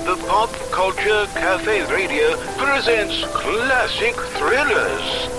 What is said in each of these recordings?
The Pop Culture Cafe Radio presents classic thrillers.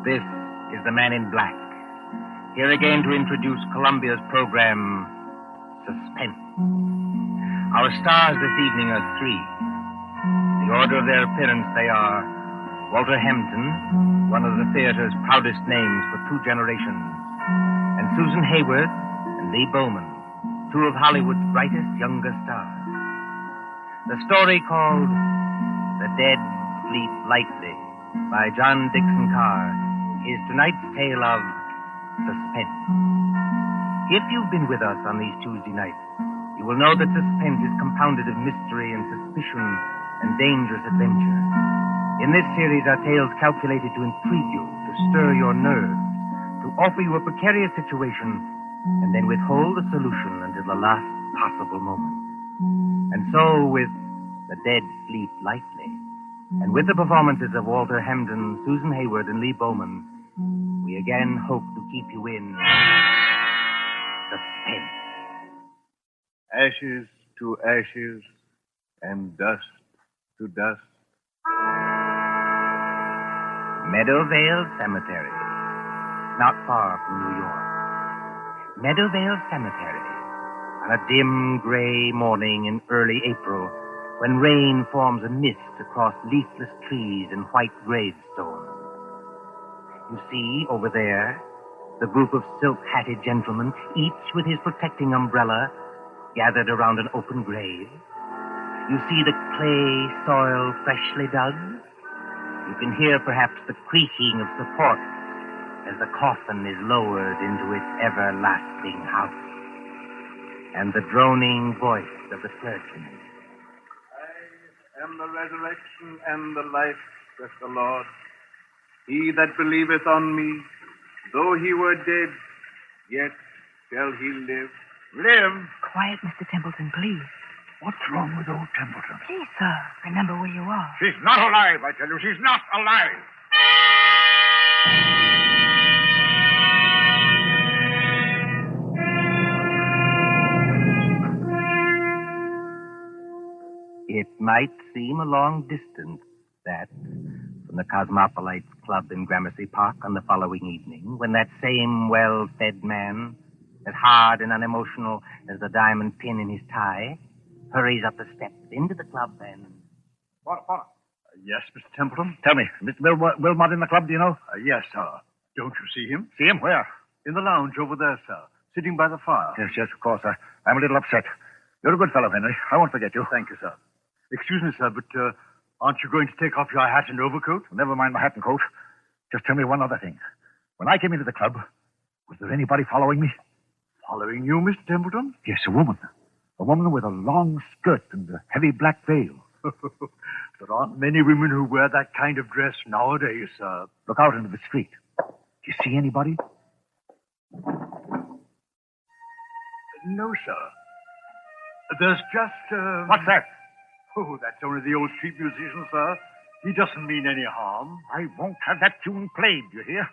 This is the Man in Black, here again to introduce Columbia's program, Suspense. Our stars this evening are three. The order of their appearance, they are Walter Hampton, one of the theater's proudest names for two generations, and Susan Hayward and Lee Bowman, two of Hollywood's brightest younger stars. The story called The Dead Sleep Lightly by John Dixon Carr is tonight's tale of suspense. If you've been with us on these Tuesday nights, you will know that suspense is compounded of mystery and suspicion and dangerous adventure. In this series are tales calculated to intrigue you, to stir your nerves, to offer you a precarious situation, and then withhold the solution until the last possible moment. And so with The Dead Sleep Lightly, and with the performances of Walter Hampton, Susan Hayward, and Lee Bowman, we again hope to keep you in suspense. Ashes to ashes and dust to dust. Meadowvale Cemetery, not far from New York. Meadowvale Cemetery, on a dim gray morning in early April, when rain forms a mist across leafless trees and white gravestones. You see, over there, the group of silk-hatted gentlemen, each with his protecting umbrella, gathered around an open grave. You see the clay soil freshly dug. You can hear perhaps the creaking of support as the coffin is lowered into its everlasting house, and the droning voice of the clergyman. I am the resurrection and the life, saith the Lord. He that believeth on me, though he were dead, yet shall he live. Live? Quiet, Mr. Templeton, please. What's wrong with old Templeton? Please, sir, remember where you are. She's not alive, I tell you. She's not alive. It might seem a long distance, that, from the Cosmopolites Club in Gramercy Park on the following evening, when that same well-fed man, as hard and unemotional as the diamond pin in his tie, hurries up the steps into the club and... What? Yes, Mr. Templeton? Tell me, Mr. Wilmot in the club, do you know? Yes, sir. Don't you see him? See him? Where? In the lounge over there, sir. Sitting by the fire. Yes, of course. I'm a little upset. You're a good fellow, Henry. I won't forget you. Thank you, sir. Excuse me, sir, but aren't you going to take off your hat and overcoat? Never mind my hat and coat. Just tell me one other thing. When I came into the club, was there anybody following me? Following you, Mr. Templeton? Yes, a woman. A woman with a long skirt and a heavy black veil. There aren't many women who wear that kind of dress nowadays, sir. Look out into the street. Do you see anybody? No, sir. There's just, What's that? Oh, that's only the old street musician, sir. He doesn't mean any harm. I won't have that tune played, you hear?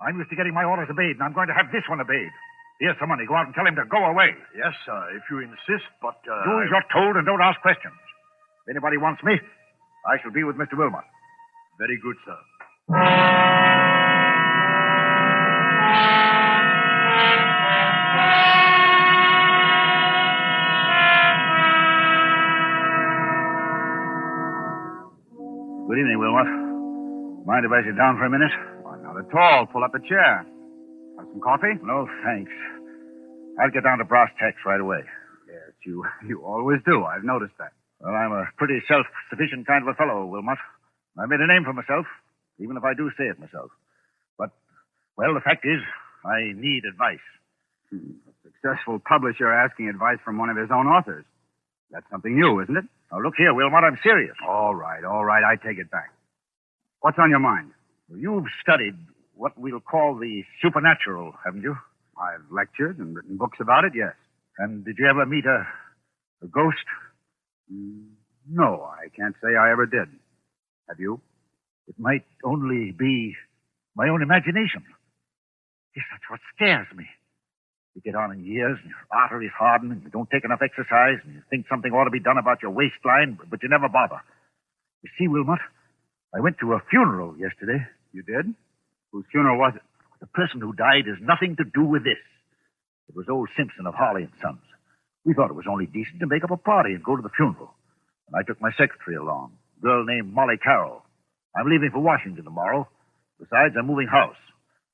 I'm used to getting my orders obeyed, and I'm going to have this one obeyed. Here's some money. Go out and tell him to go away. Yes, sir, if you insist, but, Do as you're told and don't ask questions. If anybody wants me, I shall be with Mr. Wilmot. Very good, sir. Good evening, Wilmot. Mind if I sit down for a minute? Why, not at all. Pull up a chair. Have some coffee? No, thanks. I'll get down to brass tacks right away. Yes, you always do. I've noticed that. Well, I'm a pretty self-sufficient kind of a fellow, Wilmot. I made a name for myself, even if I do say it myself. But, well, the fact is, I need advice. A successful publisher asking advice from one of his own authors. That's something new, isn't it? Now, look here, Wilmot, I'm serious. All right. I take it back. What's on your mind? You've studied what we'll call the supernatural, haven't you? I've lectured and written books about it, yes. And did you ever meet a ghost? No, I can't say I ever did. Have you? It might only be my own imagination. Yes, that's what scares me. You get on in years, and your arteries harden, and you don't take enough exercise, and you think something ought to be done about your waistline, but you never bother. You see, Wilmot, I went to a funeral yesterday. You did? Whose funeral was it? The person who died has nothing to do with this. It was old Simpson of Harley and Sons. We thought it was only decent to make up a party and go to the funeral. And I took my secretary along, a girl named Molly Carroll. I'm leaving for Washington tomorrow. Besides, I'm moving house.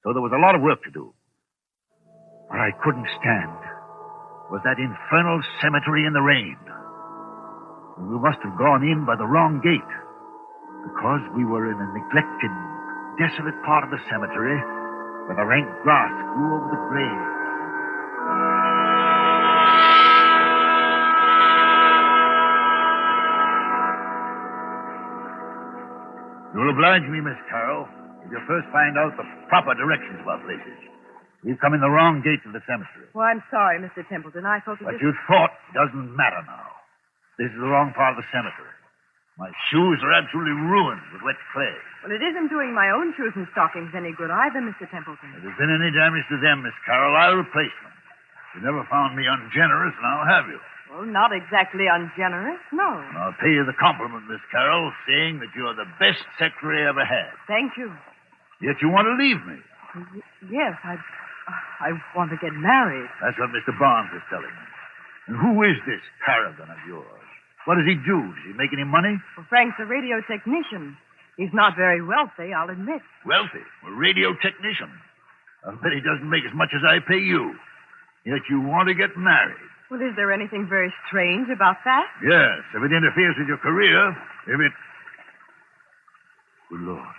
So there was a lot of work to do. What I couldn't stand was that infernal cemetery in the rain. We must have gone in by the wrong gate, because we were in a neglected, desolate part of the cemetery where the rank grass grew over the graves. You'll oblige me, Miss Carroll, if you first find out the proper directions of our places. We've come in the wrong gate of the cemetery. Well, I'm sorry, Mr. Templeton. I thought What you thought doesn't matter now. This is the wrong part of the cemetery. My shoes are absolutely ruined with wet clay. Well, it isn't doing my own shoes and stockings any good either, Mr. Templeton. If there's been any damage to them, Miss Carroll, I'll replace them. You never found me ungenerous, now have you? Well, not exactly ungenerous, no. I'll pay you the compliment, Miss Carroll, saying that you're the best secretary I ever had. Thank you. Yet you want to leave me. Yes, I want to get married. That's what Mr. Barnes is telling me. And who is this paragon of yours? What does he do? Does he make any money? Well, Frank's a radio technician. He's not very wealthy, I'll admit. Wealthy? A radio technician. I'll bet he doesn't make as much as I pay you. Yet you want to get married. Well, is there anything very strange about that? Yes, if it interferes with your career, if it... Good Lord.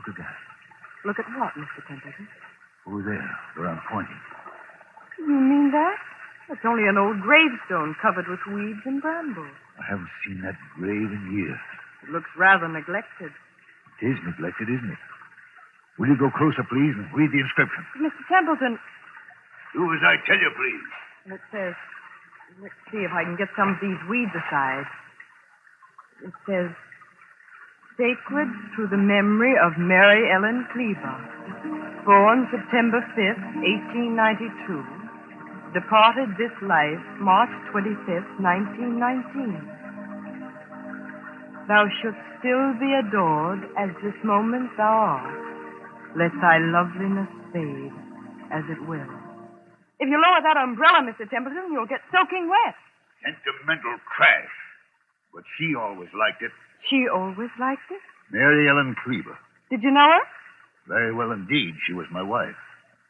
Look at that. Look at what, Mr. Templeton? Over there, where I'm pointing. You mean that? It's only an old gravestone covered with weeds and brambles. I haven't seen that grave in years. It looks rather neglected. It is neglected, isn't it? Will you go closer, please, and read the inscription? Mr. Templeton, Do as I tell you, please. it says... Let's see if I can get some of these weeds aside. It says... Sacred to the memory of Mary Ellen Cleaver, born September 5th, 1892, departed this life March 25th, 1919. Thou shouldst still be adored as this moment thou art. Let thy loveliness fade as it will. If you lower that umbrella, Mr. Templeton, you'll get soaking wet. Sentimental trash. But she always liked it. She always liked it. Mary Ellen Cleaver. Did you know her? Very well indeed. She was my wife.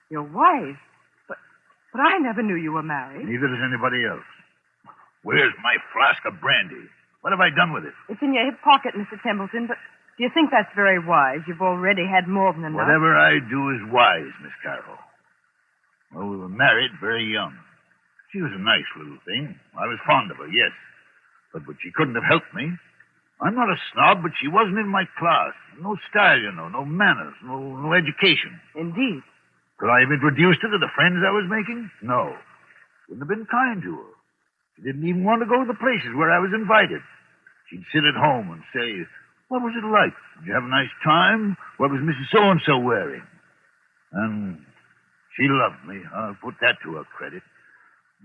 Your wife? But I never knew you were married. Neither does anybody else. Where's my flask of brandy? What have I done with it? It's in your hip pocket, Mr. Templeton, but do you think that's very wise? You've already had more than enough. Whatever I do is wise, Miss Carroll. Well, we were married very young. She was a nice little thing. I was fond of her, yes. But she couldn't have helped me. I'm not a snob, but she wasn't in my class. No style, you know, no manners, no education. Indeed. Could I have introduced her to the friends I was making? No. Wouldn't have been kind to her. She didn't even want to go to the places where I was invited. She'd sit at home and say, what was it like? Did you have a nice time? What was Mrs. So-and-so wearing? And she loved me. I'll put that to her credit.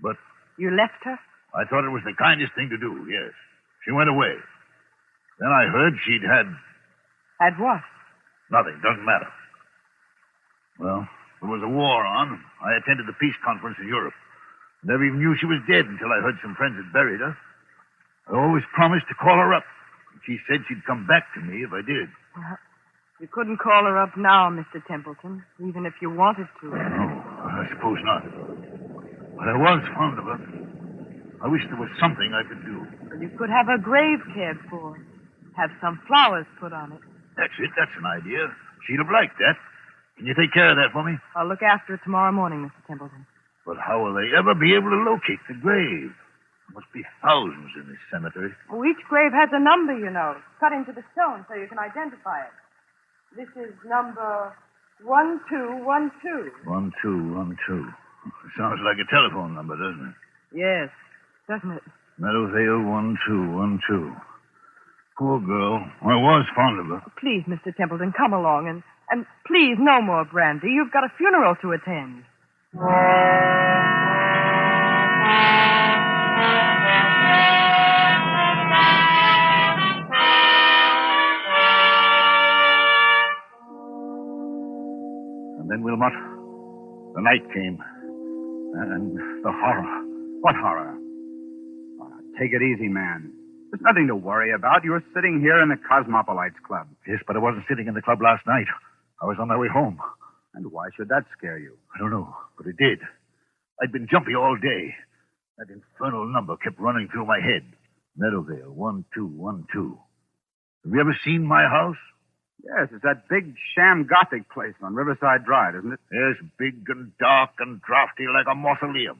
But... You left her? I thought it was the kindest thing to do, yes. She went away. Then I heard she'd had... Had what? Nothing. Doesn't matter. Well, there was a war on. I attended the peace conference in Europe. Never even knew she was dead until I heard some friends had buried her. I always promised to call her up. She said she'd come back to me if I did. You couldn't call her up now, Mr. Templeton, even if you wanted to. No, I suppose not. But I was fond of her. I wish there was something I could do. Well, you could have a grave cared for. Have some flowers put on it. That's it. That's an idea. She'd have liked that. Can you take care of that for me? I'll look after it tomorrow morning, Mr. Templeton. But how will they ever be able to locate the grave? There must be thousands in this cemetery. Well, each grave has a number, you know, cut into the stone so you can identify it. This is number 1212. 1212. Sounds like a telephone number, doesn't it? Yes, doesn't it? Meadowvale 1212. Poor girl. I was fond of her. Please, Mr. Templeton, come along and please, no more brandy. You've got a funeral to attend. And then, Wilmot, the night came. And the horror. What horror? Oh, take it easy, man. There's nothing to worry about. You were sitting here in the Cosmopolites Club. Yes, but I wasn't sitting in the club last night. I was on my way home. And why should that scare you? I don't know, but it did. I'd been jumpy all day. That infernal number kept running through my head. Meadowvale 1212. Have you ever seen my house? Yes, it's that big sham Gothic place on Riverside Drive, isn't it? Yes, big and dark and drafty like a mausoleum.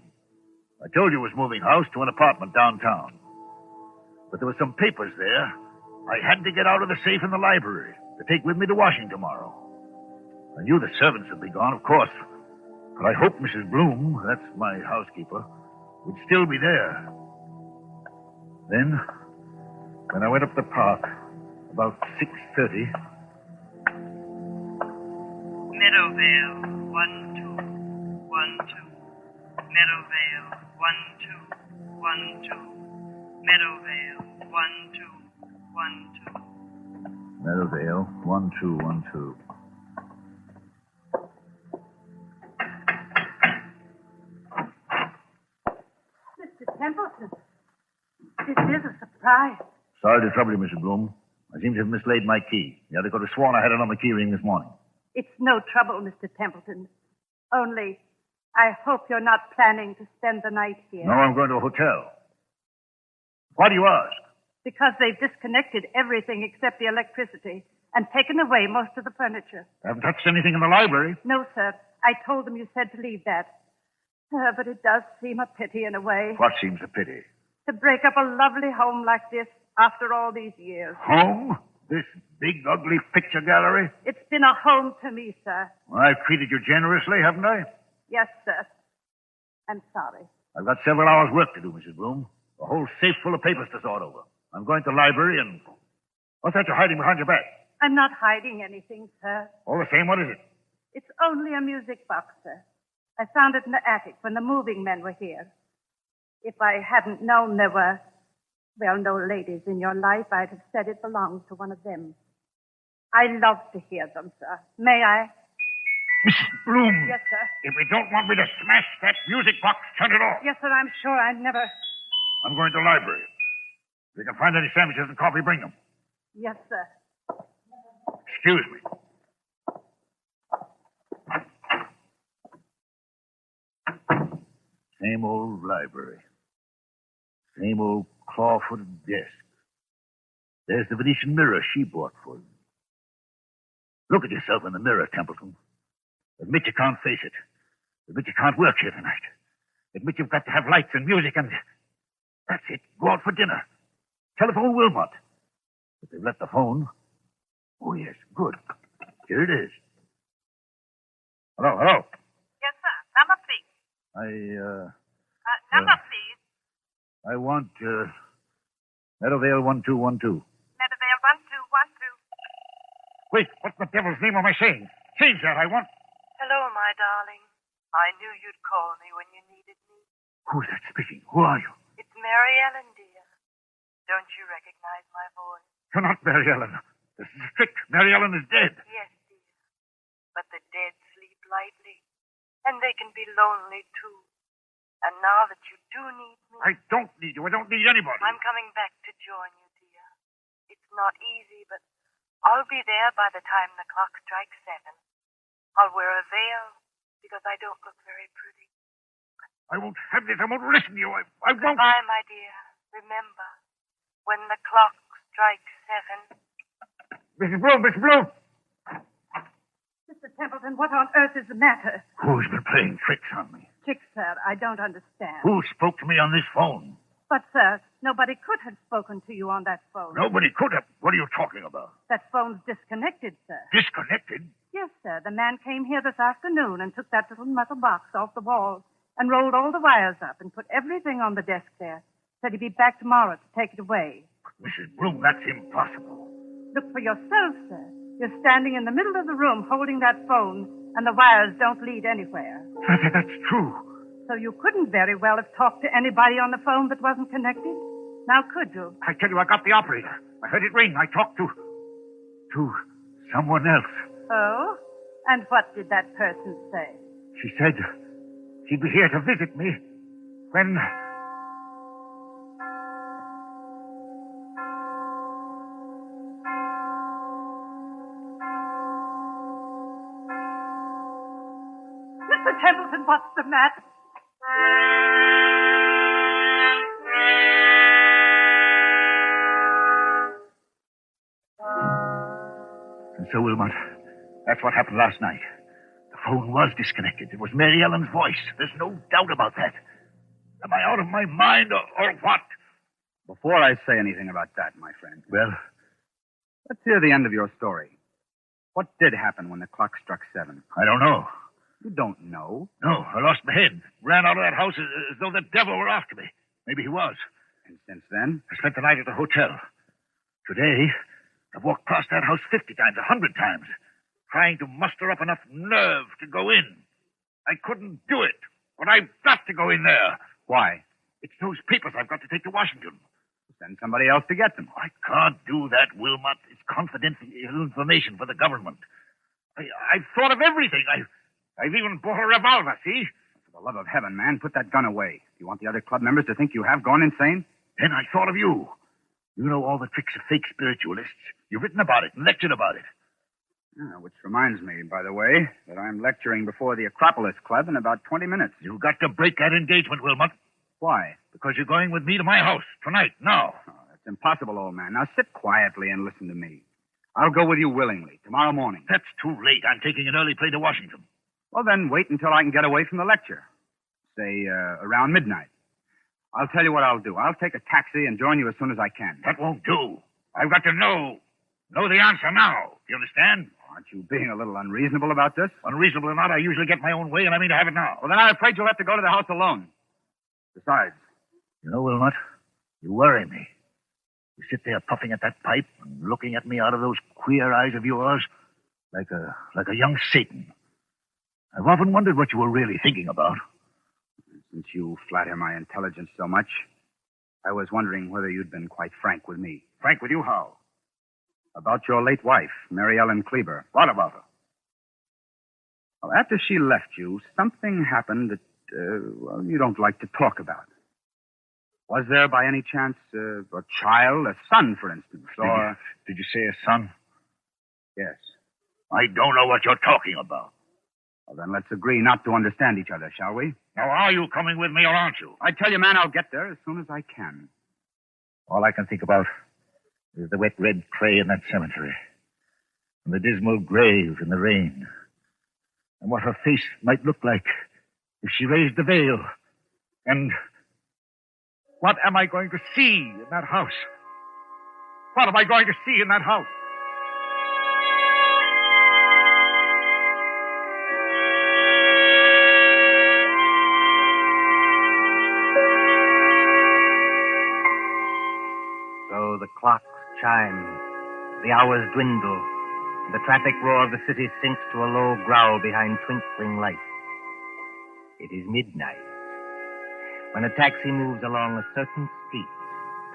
I told you it was moving house to an apartment downtown. But there were some papers there. I had to get out of the safe in the library to take with me to Washington tomorrow. I knew the servants would be gone, of course. But I hoped Mrs. Bloom, that's my housekeeper, would still be there. Then, when I went up the park, about 6:30... Meadowvale 1212. Meadowvale 1212. Meadowvale 1212. Meadowvale 1212. Mr. Templeton, this is a surprise. Sorry to trouble you, Mrs. Bloom. I seem to have mislaid my key. The other could have sworn I had it on the key ring this morning. It's no trouble, Mr. Templeton. Only, I hope you're not planning to spend the night here. No, I'm going to a hotel. Why do you ask? Because they've disconnected everything except the electricity and taken away most of the furniture. I haven't touched anything in the library. No, sir. I told them you said to leave that. But it does seem a pity in a way. What seems a pity? To break up a lovely home like this after all these years. Home? This big, ugly picture gallery? It's been a home to me, sir. Well, I've treated you generously, haven't I? Yes, sir. I'm sorry. I've got several hours' work to do, Mrs. Bloom. A whole safe full of papers to sort over. I'm going to the library and... What's that you're hiding behind your back? I'm not hiding anything, sir. All the same, what is it? It's only a music box, sir. I found it in the attic when the moving men were here. If I hadn't known there were, well, no ladies in your life, I'd have said it belonged to one of them. I love to hear them, sir. May I? Mrs. Bloom! Yes, sir. If you don't want me to smash that music box, turn it off. Yes, sir, I'm sure I never... I'm going to the library. If you can find any sandwiches and coffee, bring them. Yes, sir. Excuse me. Same old library. Same old claw-footed desk. There's the Venetian mirror she bought for you. Look at yourself in the mirror, Templeton. Admit you can't face it. Admit you can't work here tonight. Admit you've got to have lights and music and... That's it. Go out for dinner. Telephone Wilmot. But they've left the phone. Oh, yes. Good. Here it is. Hello. Yes, sir. Number, please. Number, please. I want, Meadowvale 1212. Meadowvale 1212. Wait, what the devil's name am I saying? Change that, I want... Hello, my darling. I knew you'd call me when you needed me. Who's that speaking? Who are you? It's Mary Ellen, dear. Don't you recognize my voice? You're not Mary Ellen. This is a trick. Mary Ellen is dead. Yes, dear. But the dead sleep lightly, and they can be lonely, too. And now that you do need me... I don't need you. I don't need anybody. I'm coming back to join you, dear. It's not easy, but I'll be there by the time the clock strikes 7. I'll wear a veil because I don't look very pretty. I won't have this. I won't listen to you. I won't. Goodbye, my dear. Remember, when the clock strikes 7. Mrs. Bloom. Mr. Templeton, what on earth is the matter? Who's been playing tricks on me? Tricks, sir, I don't understand. Who spoke to me on this phone? But, sir, nobody could have spoken to you on that phone. Nobody could have. What are you talking about? That phone's disconnected, sir. Disconnected? Yes, sir. The man came here this afternoon and took that little metal box off the wall and rolled all the wires up and put everything on the desk there. Said he'd be back tomorrow to take it away. Mrs. Bloom, that's impossible. Look for yourself, sir. You're standing in the middle of the room holding that phone, and the wires don't lead anywhere. That's true. So you couldn't very well have talked to anybody on the phone that wasn't connected? Now, could you? I tell you, I got the operator. I heard it ring. I talked to someone else. Oh? And what did that person say? She said she'd be here to visit me when... Mr. Templeton, what's the matter? And so, Wilmot, that's what happened last night. The phone was disconnected. It was Mary Ellen's voice. There's no doubt about that. Am I out of my mind or what? Before I say anything about that, my friend. Well, Let's hear the end of your story. What did happen when the clock struck 7? I don't know. You don't know. No, I lost my head. Ran out of that house as though the devil were after me. Maybe he was. And since then? I spent the night at the hotel. Today, I've walked past that house 50 times, 100 times, trying to muster up enough nerve to go in. I couldn't do it, but I've got to go in there. Why? It's those papers I've got to take to Washington. Send somebody else to get them. I can't do that, Wilmot. It's confidential information for the government. I've thought of everything. I've even bought a revolver, see? For the love of heaven, man, put that gun away. You want the other club members to think you have gone insane? Then I thought of you. You know all the tricks of fake spiritualists. You've written about it and lectured about it. Which reminds me, by the way, that I'm lecturing before the Acropolis Club in about 20 minutes. You've got to break that engagement, Wilmot. Why? Because you're going with me to my house tonight, now. Oh, that's impossible, old man. Now sit quietly and listen to me. I'll go with you willingly, tomorrow morning. That's too late. I'm taking an early plane to Washington. Well, then wait until I can get away from the lecture. Say, around midnight. I'll tell you what I'll do. I'll take a taxi and join you as soon as I can. That won't do. I've got to know the answer now. Do you understand? Aren't you being a little unreasonable about this? Unreasonable or not, I usually get my own way, and I mean to have it now. Well, then I'm afraid you'll have to go to the house alone. Besides... You know, Wilmot, you worry me. You sit there puffing at that pipe and looking at me out of those queer eyes of yours like a young Satan. I've often wondered what you were really thinking about. Since you flatter my intelligence so much, I was wondering whether you'd been quite frank with me. Frank with you, how? About your late wife, Mary Ellen Kleber. What about her? Well, after she left you, something happened that, you don't like to talk about. Was there, by any chance, a child, a son, for instance, or... Did you say a son? Yes. I don't know what you're talking about. Well, then let's agree not to understand each other, shall we? Now, are you coming with me or aren't you? I tell you, man, I'll get there as soon as I can. All I can think about is the wet red clay in that cemetery, and the dismal grave in the rain, and what her face might look like if she raised the veil, and what am I going to see in that house? What am I going to see in that house? So the clocks chime, the hours dwindle, the traffic roar of the city sinks to a low growl behind twinkling lights. It is midnight, when a taxi moves along a certain street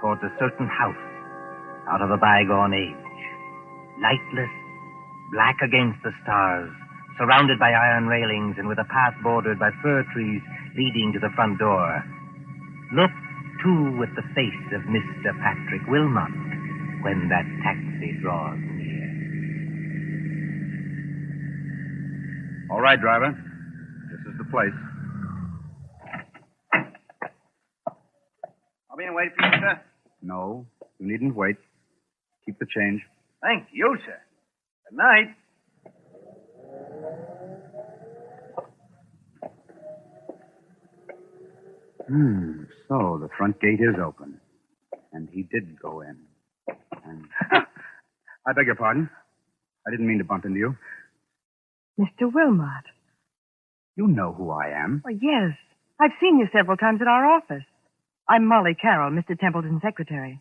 towards a certain house out of a bygone age. Lightless, black against the stars, surrounded by iron railings and with a path bordered by fir trees leading to the front door. Look, too, with the face of Mr. Patrick Wilmot when that taxi draws near. All right, driver. This is the place. Come in and wait for you, sir. No, you needn't wait. Keep the change. Thank you, sir. Good night. So the front gate is open. And he did go in. And... I beg your pardon. I didn't mean to bump into you. Mr. Wilmot. You know who I am. Oh, yes. I've seen you several times at our office. I'm Molly Carroll, Mr. Templeton's secretary.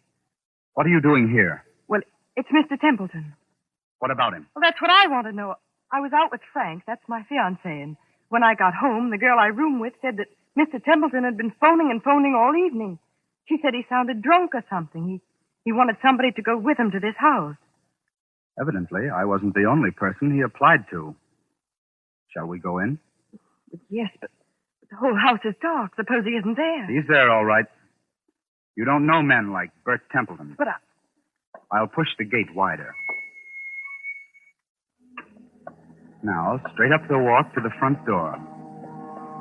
What are you doing here? Well, it's Mr. Templeton. What about him? Well, that's what I want to know. I was out with Frank, that's my fiancé, and when I got home, the girl I room with said that Mr. Templeton had been phoning and phoning all evening. She said he sounded drunk or something. He wanted somebody to go with him to this house. Evidently, I wasn't the only person he applied to. Shall we go in? Yes, but the whole house is dark. Suppose he isn't there. He's there, all right. You don't know men like Bert Templeton. But I'll push the gate wider. Now, straight up the walk to the front door.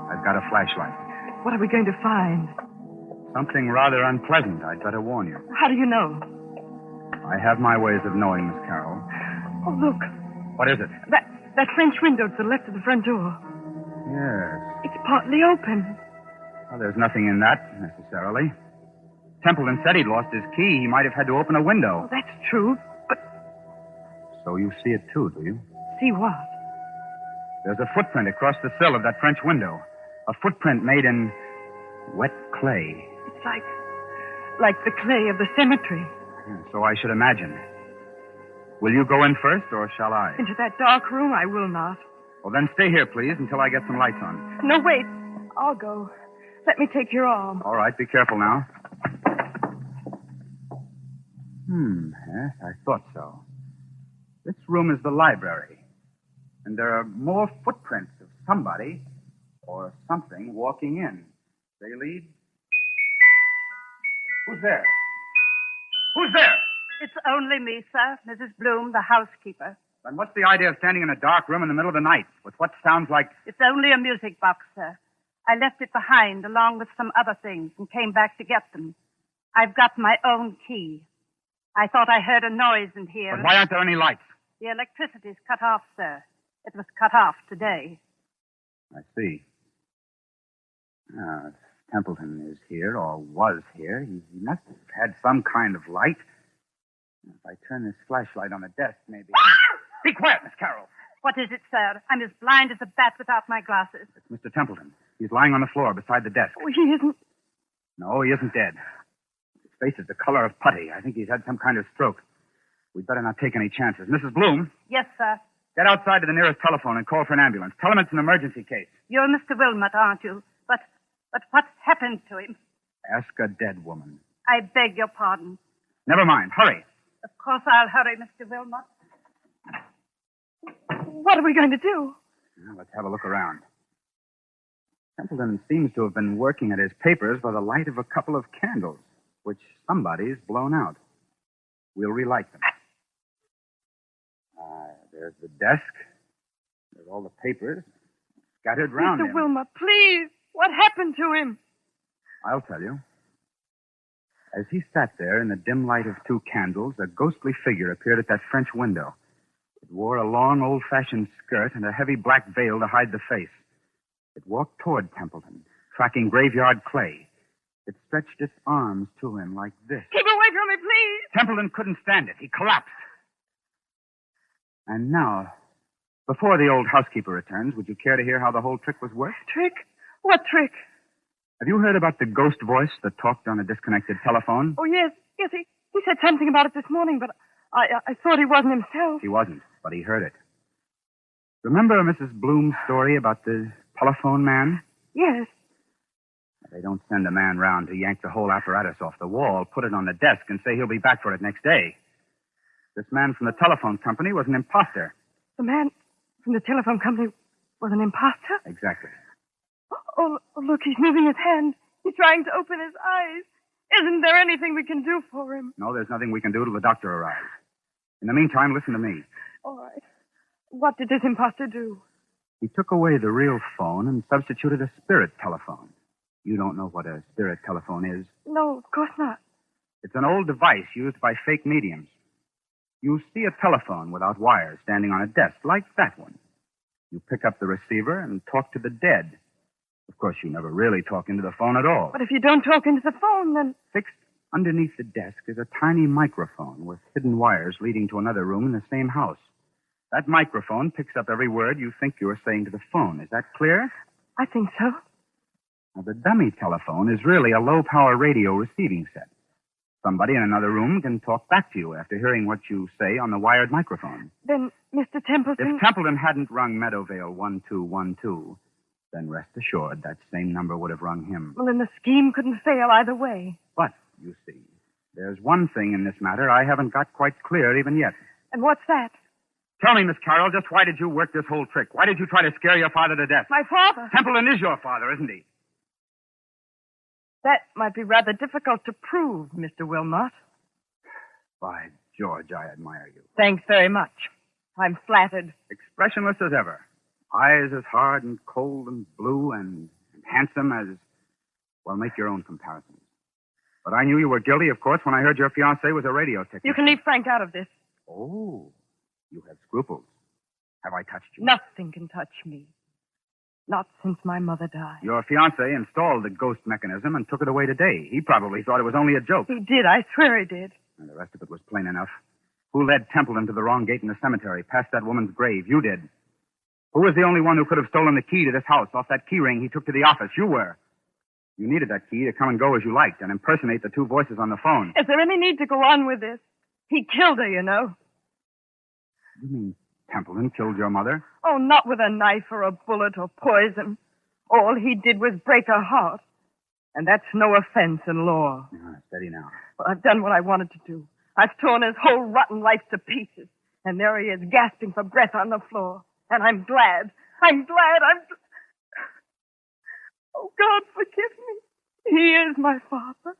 I've got a flashlight. What are we going to find? Something rather unpleasant, I'd better warn you. How do you know? I have my ways of knowing, Miss Carroll. Oh, look. What is it? That French window to the left of the front door. Yes. It's partly open. Well, there's nothing in that, necessarily. Templeton said he'd lost his key. He might have had to open a window. Oh, that's true, but... So you see it, too, do you? See what? There's a footprint across the sill of that French window. A footprint made in wet clay. It's like the clay of the cemetery. So I should imagine. Will you go in first, or shall I? Into that dark room, I will not. Well, then stay here, please, until I get some lights on. No, wait. I'll go. Let me take your arm. All right, be careful now. Yes, I thought so. This room is the library. And there are more footprints of somebody or something walking in. They lead... Who's there? Who's there? It's only me, sir. Mrs. Bloom, the housekeeper. Then what's the idea of standing in a dark room in the middle of the night with what sounds like... It's only a music box, sir. I left it behind along with some other things and came back to get them. I've got my own key. I thought I heard a noise in here. But why aren't there any lights? The electricity's cut off, sir. It was cut off today. I see. If Templeton is here, or was here, he must have had some kind of light. If I turn this flashlight on the desk, maybe... Be quiet, Miss Carroll. What is it, sir? I'm as blind as a bat without my glasses. It's Mr. Templeton. He's lying on the floor beside the desk. Oh, he isn't... No, he isn't dead. His face is the color of putty. I think he's had some kind of stroke. We'd better not take any chances. Mrs. Bloom, Yes, sir. get outside to the nearest telephone and call for an ambulance. Tell him it's an emergency case. You're Mr. Wilmot, aren't you? But what's happened to him? Ask a dead woman. I beg your pardon. Never mind. Hurry. Of course I'll hurry, Mr. Wilmot. What are we going to do? Now, let's have a look around. Templeton seems to have been working at his papers by the light of a couple of candles, which somebody's blown out. We'll relight them. There's the desk. There's all the papers scattered round Mr. him. Wilmot, please. What happened to him? I'll tell you. As he sat there in the dim light of two candles, a ghostly figure appeared at that French window. It wore a long, old-fashioned skirt and a heavy black veil to hide the face. It walked toward Templeton, tracking graveyard clay. It stretched its arms to him like this. Keep away from me, please. Templeton couldn't stand it. He collapsed. And now, before the old housekeeper returns, would you care to hear how the whole trick was worked? Trick? What trick? Have you heard about the ghost voice that talked on a disconnected telephone? Oh, yes. Yes, he said something about it this morning, but I thought he wasn't himself. He wasn't, but he heard it. Remember Mrs. Bloom's story about the telephone man? Yes. They don't send a man round to yank the whole apparatus off the wall, put it on the desk, and say he'll be back for it next day. This man from the telephone company was an imposter. The man from the telephone company was an imposter? Exactly. Oh, look, he's moving his hand. He's trying to open his eyes. Isn't there anything we can do for him? No, there's nothing we can do till the doctor arrives. In the meantime, listen to me. All right. What did this imposter do? He took away the real phone and substituted a spirit telephone. You don't know what a spirit telephone is? No, of course not. It's an old device used by fake mediums. You see a telephone without wires standing on a desk, like that one. You pick up the receiver and talk to the dead. Of course, you never really talk into the phone at all. But if you don't talk into the phone, then... Fixed underneath the desk is a tiny microphone with hidden wires leading to another room in the same house. That microphone picks up every word you think you are saying to the phone. Is that clear? I think so. Now, the dummy telephone is really a low-power radio receiving set. Somebody in another room can talk back to you after hearing what you say on the wired microphone. Then, Mr. Templeton... If Templeton hadn't rung Meadowvale 1212, then rest assured that same number would have rung him. Well, then the scheme couldn't fail either way. But, you see, there's one thing in this matter I haven't got quite clear even yet. And what's that? Tell me, Miss Carroll, just why did you work this whole trick? Why did you try to scare your father to death? My father. Templeton is your father, isn't he? That might be rather difficult to prove, Mr. Wilmot. By George, I admire you. Thanks very much. I'm flattered. Expressionless as ever. Eyes as hard and cold and blue and handsome as... Well, make your own comparisons. But I knew you were guilty, of course, when I heard your fiancé was a radio technician. You can leave Frank out of this. Oh, you have scruples. Have I touched you? Nothing can touch me. Not since my mother died. Your fiancé installed the ghost mechanism and took it away today. He probably thought it was only a joke. He did. I swear he did. And the rest of it was plain enough. Who led Templeton to the wrong gate in the cemetery, past that woman's grave? You did. Who was the only one who could have stolen the key to this house off that key ring he took to the office? You were. You needed that key to come and go as you liked and impersonate the two voices on the phone. Is there any need to go on with this? He killed her, you know. You mean Templeton killed your mother? Oh, not with a knife or a bullet or poison. All he did was break her heart. And that's no offense in law. Steady now. Well, I've done what I wanted to do. I've torn his whole rotten life to pieces. And there he is, gasping for breath on the floor. And I'm glad. Oh, God, forgive me. He is my father.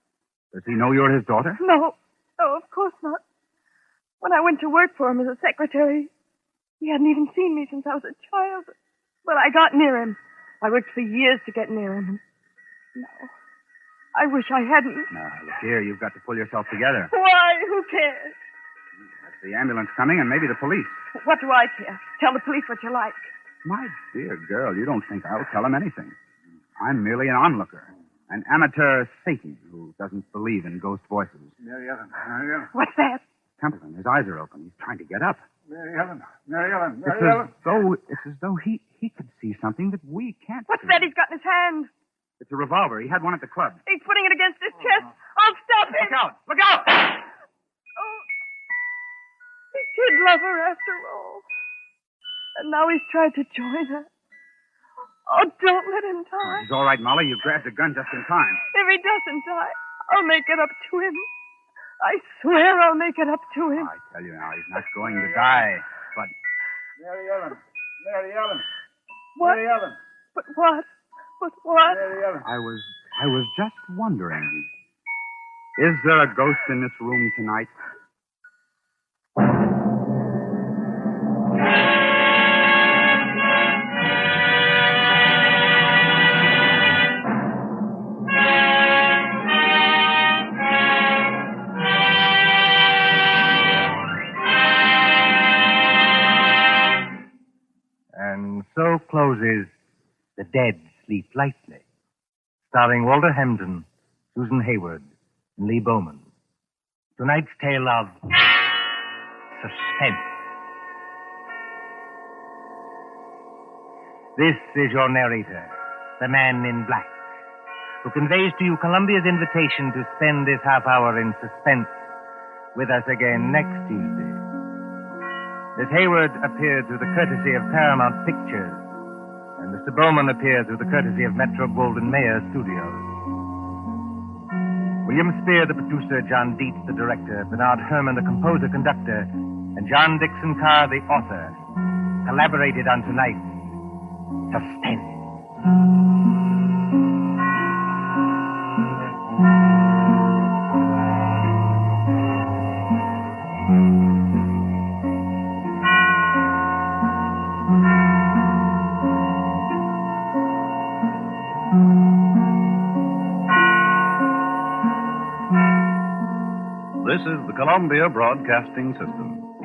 Does he know you're his daughter? No, of course not. When I went to work for him as a secretary, he hadn't even seen me since I was a child. But I got near him. I worked for years to get near him. No, I wish I hadn't. Now, look here, you've got to pull yourself together. Why? Who cares? That's the ambulance coming and maybe the police. What do I care? Tell the police what you like. My dear girl, you don't think I'll tell them anything. I'm merely an onlooker. An amateur Satan who doesn't believe in ghost voices. Mary Ellen. What's that? Templeton, his eyes are open. He's trying to get up. Mary Ellen. It's as though he could see something that we can't What's see. that he's got in his hand? It's a revolver. He had one at the club. He's putting it against his chest. I'll stop him. Look out! Look out! Oh, he did love her after all. And now he's tried to join her. Oh, don't let him die. He's all right, Molly. You grabbed the gun just in time. If he doesn't die, I'll make it up to him. I swear I'll make it up to him. I tell you now, he's not going to die. But Mary Ellen. What? Mary Ellen. But what? But what? Mary Ellen. I was just wondering. Is there a ghost in this room tonight? And so closes The Dead Sleep Lightly, starring Walter Hampton, Susan Hayward, and Lee Bowman. Tonight's tale of Suspense. This is your narrator, the man in black, who conveys to you Columbia's invitation to spend this half hour in suspense with us again next Tuesday. Miss Hayward appeared through the courtesy of Paramount Pictures, and Mr. Bowman appeared through the courtesy of Metro-Goldwyn-Mayer Studios. William Spear, the producer, John Dietz, the director, Bernard Herrmann, the composer-conductor, and John Dixon Carr, the author, collaborated on tonight's Suspense. This is the Columbia Broadcasting System.